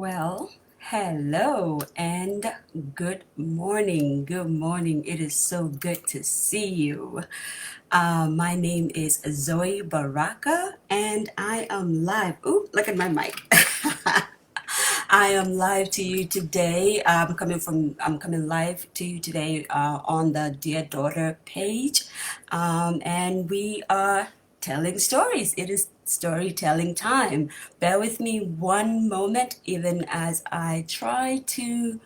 Well, hello and good morning. Good morning. It is so good to see you. My name is Zoe Baraka and I am live. Ooh, look at my mic. I am live to you today. I'm coming live to you today on the Dear Daughter page. And we are telling stories. It is storytelling time. Bear with me one moment, even as I try to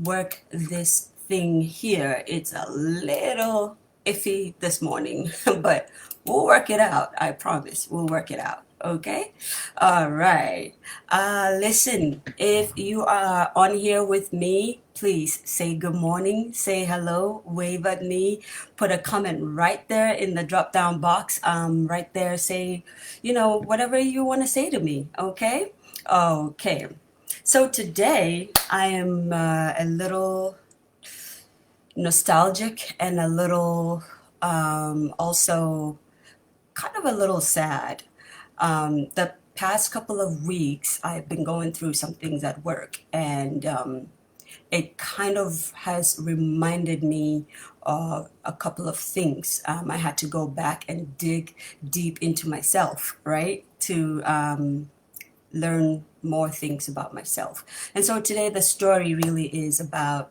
work this thing here. It's a little iffy this morning, but we'll work it out. I promise. We'll work it out. Okay? All right. Listen, if you are on here with me, please say good morning, say hello, wave at me, put a comment right there in the drop down box. Right there, say, whatever you want to say to me. Okay? Okay. So today I am a little nostalgic and a little also kind of a little sad. The past couple of weeks, I've been going through some things at work, and it kind of has reminded me of a couple of things. I had to go back and dig deep into myself, right, to learn more things about myself. And so today, the story really is about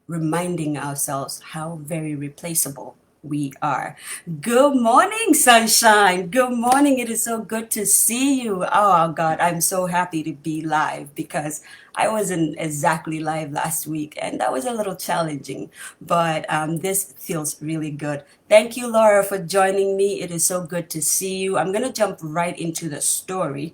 reminding ourselves how very replaceable we are. Good morning, sunshine. Good morning. It is so good to see you. Oh, God, I'm so happy to be live because I wasn't exactly live last week and that was a little challenging, but this feels really good. Thank you, Laura, for joining me. It is so good to see you. I'm going to jump right into the story.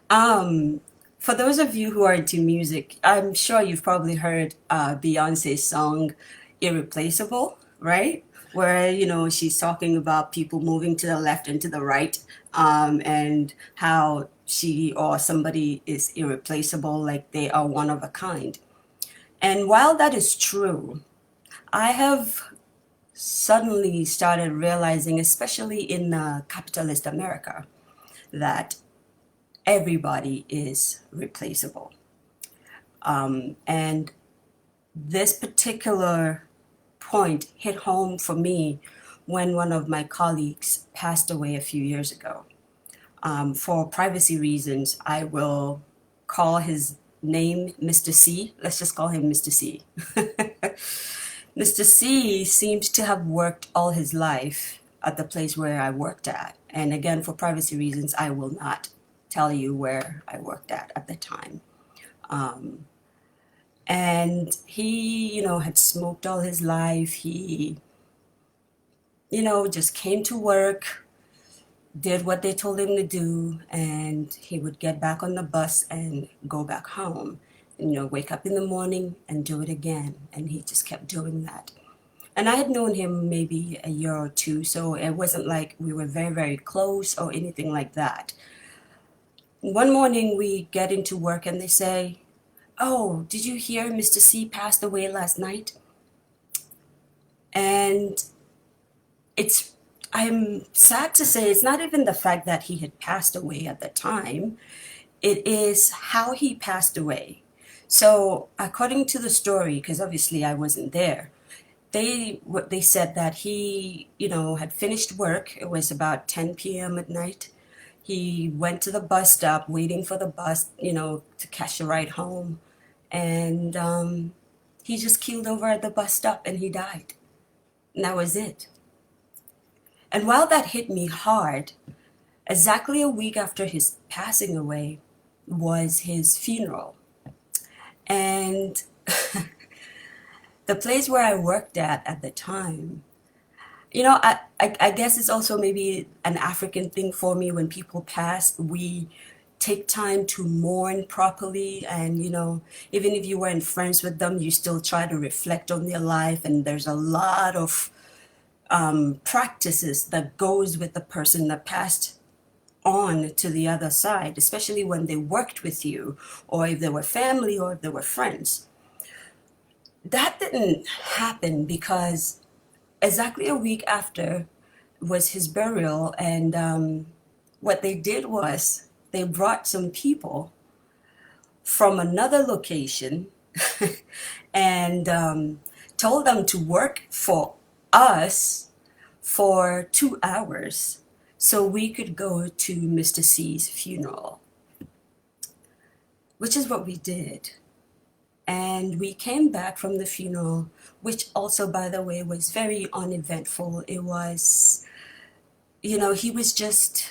Um, for those of you who are into music, I'm sure you've probably heard Beyonce's song "Irreplaceable," right? Where she's talking about people moving to the left and to the right, and how she or somebody is irreplaceable, like they are one of a kind. And while that is true, I have suddenly started realizing, especially in capitalist America, that everybody is replaceable. And this particular point hit home for me when one of my colleagues passed away a few years ago. For privacy reasons, I will call his name Mr. C. Let's just call him Mr. C. Mr. C seems to have worked all his life at the place where I worked at. And again, for privacy reasons, I will not tell you where I worked at the time. And he, had smoked all his life. He, just came to work, did what they told him to do, and he would get back on the bus and go back home. And, wake up in the morning and do it again. And he just kept doing that. And I had known him maybe a year or two, so it wasn't like we were very, very close or anything like that. One morning we get into work and they say, "Oh, did you hear Mr. C passed away last night?" And it's, I'm sad to say, it's not even the fact that he had passed away at the time, it is how he passed away. So, according to the story, because obviously I wasn't there, they said that he, had finished work. It was about 10 p.m. at night. He went to the bus stop waiting for the bus, to catch a ride home. And he just keeled over at the bus stop and he died. And that was it. And while that hit me hard, exactly a week after his passing away was his funeral. And the place where I worked at the time, I guess it's also maybe an African thing for me. When people pass, we take time to mourn properly. And, even if you weren't friends with them, you still try to reflect on their life. And there's a lot of practices that goes with the person that passed on to the other side, especially when they worked with you, or if they were family, or if they were friends. That didn't happen because exactly a week after was his burial, and what they did was they brought some people from another location and told them to work for us for 2 hours so we could go to Mr. C's funeral, which is what we did. And we came back from the funeral, which also, by the way, was very uneventful. It was, he was just,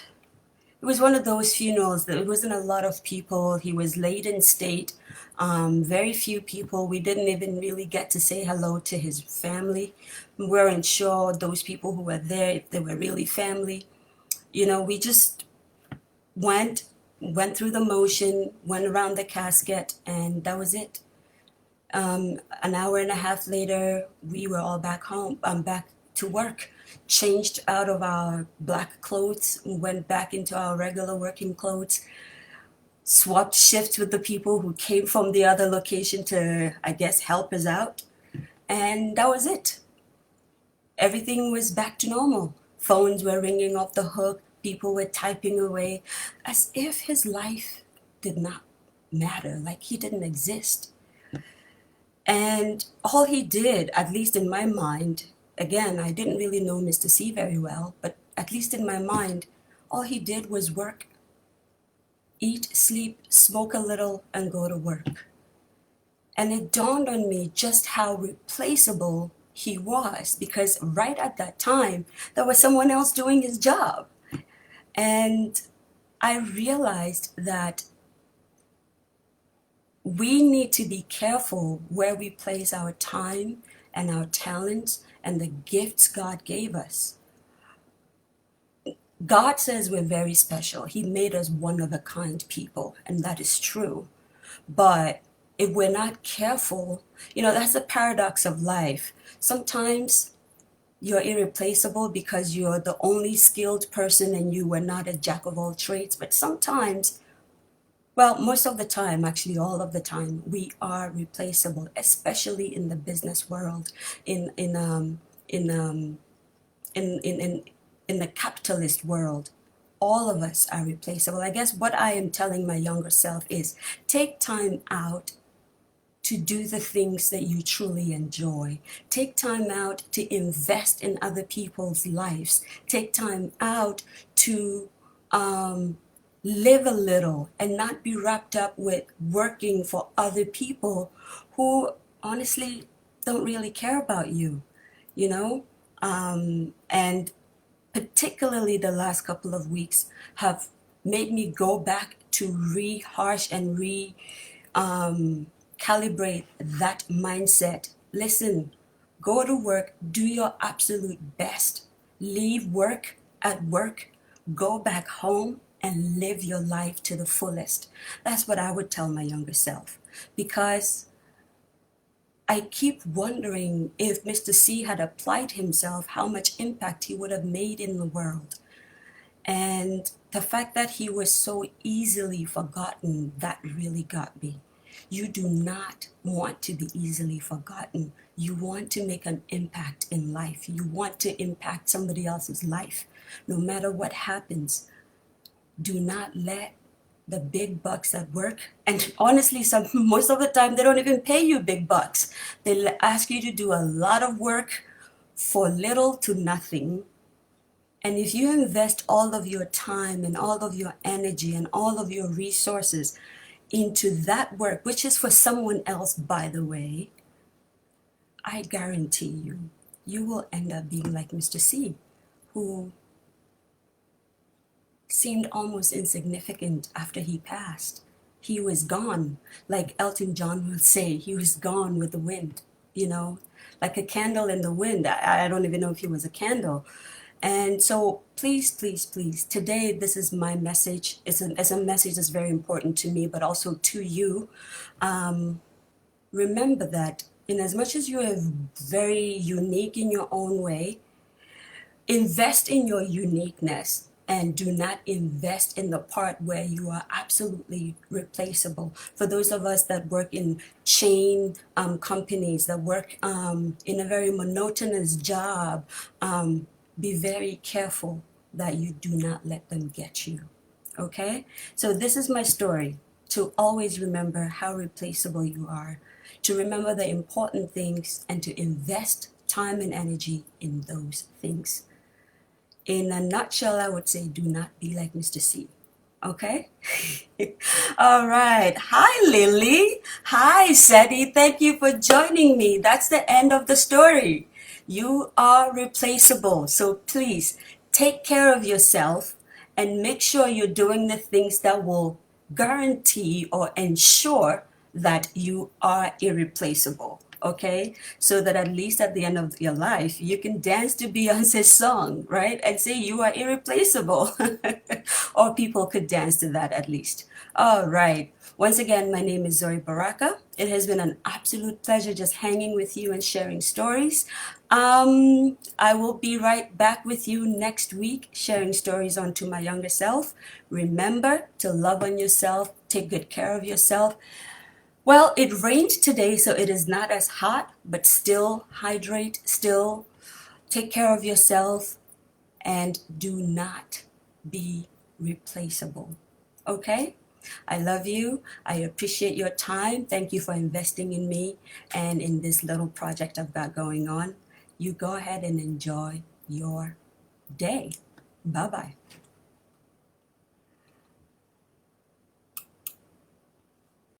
it was one of those funerals that it wasn't a lot of people. He was late in state, very few people. We didn't even really get to say hello to his family. We weren't sure those people who were there, if they were really family. We just went, went through the motion, went around the casket, and that was it. An hour and a half later, we were all back home, back to work, changed out of our black clothes, went back into our regular working clothes, swapped shifts with the people who came from the other location to, I guess, help us out. And that was it. Everything was back to normal. Phones were ringing off the hook. People were typing away as if his life did not matter, like he didn't exist. And all he did, at least in my mind, again, I didn't really know Mr. C very well, but at least in my mind, all he did was work, eat, sleep, smoke a little, and go to work. And it dawned on me just how replaceable he was, because right at that time, there was someone else doing his job. And I realized that we need to be careful where we place our time and our talents and the gifts God gave us. God says we're very special. He made us one of a kind people, and that is true. But if we're not careful, that's the paradox of life. Sometimes you're irreplaceable because you're the only skilled person and you were not a jack of all trades. But sometimes, well, most of the time, actually all of the time, we are replaceable, especially in the business world, in in the capitalist world. All of us are replaceable. I guess what I am telling my younger self is take time out to do the things that you truly enjoy. Take time out to invest in other people's lives. Take time out to live a little and not be wrapped up with working for other people who honestly don't really care about you, you know? And particularly the last couple of weeks have made me go back to rehash and calibrate that mindset. Listen, go to work, do your absolute best, leave work at work, go back home and live your life to the fullest. That's what I would tell my younger self, because I keep wondering if Mr. C had applied himself, how much impact he would have made in the world. And the fact that he was so easily forgotten, that really got me. You do not want to be easily forgotten. You want to make an impact in life. You want to impact somebody else's life. No matter what happens, do not let the big bucks at work, and honestly, most of the time they don't even pay you big bucks. They ask you to do a lot of work for little to nothing. And if you invest all of your time and all of your energy and all of your resources into that work, which is for someone else, by the way, I guarantee you, you will end up being like Mr. C, who seemed almost insignificant after he passed. He was gone, like Elton John would say, he was gone with the wind, like a candle in the wind. I don't even know if he was a candle. And so please, please, please, today this is my message. It's a message that's very important to me, but also to you. Remember that in as much as you are very unique in your own way, invest in your uniqueness and do not invest in the part where you are absolutely replaceable. For those of us that work in chain companies, that work in a very monotonous job, be very careful that you do not let them get you. Okay? So this is my story. to always remember how replaceable you are, to remember the important things, and to invest time and energy in those things. In a nutshell, I would say do not be like Mr. C. Okay? All right. Hi, Lily. Hi, Seti. Thank you for joining me. That's the end of the story. You are replaceable. So please take care of yourself and make sure you're doing the things that will guarantee or ensure that you are irreplaceable. Okay, so that at least at the end of your life you can dance to Beyonce's song, right, and say you are irreplaceable. Or people could dance to that at least. All right, once again, my name is Zoe Baraka. It has been an absolute pleasure just hanging with you and sharing stories. I will be right back with you next week sharing stories on To My Younger Self. Remember to love on yourself, take good care of yourself. Well, it rained today, so it is not as hot, but still hydrate, still take care of yourself, and do not be replaceable. Okay? I love you. I appreciate your time. Thank you for investing in me and in this little project I've got going on. You go ahead and enjoy your day. Bye bye.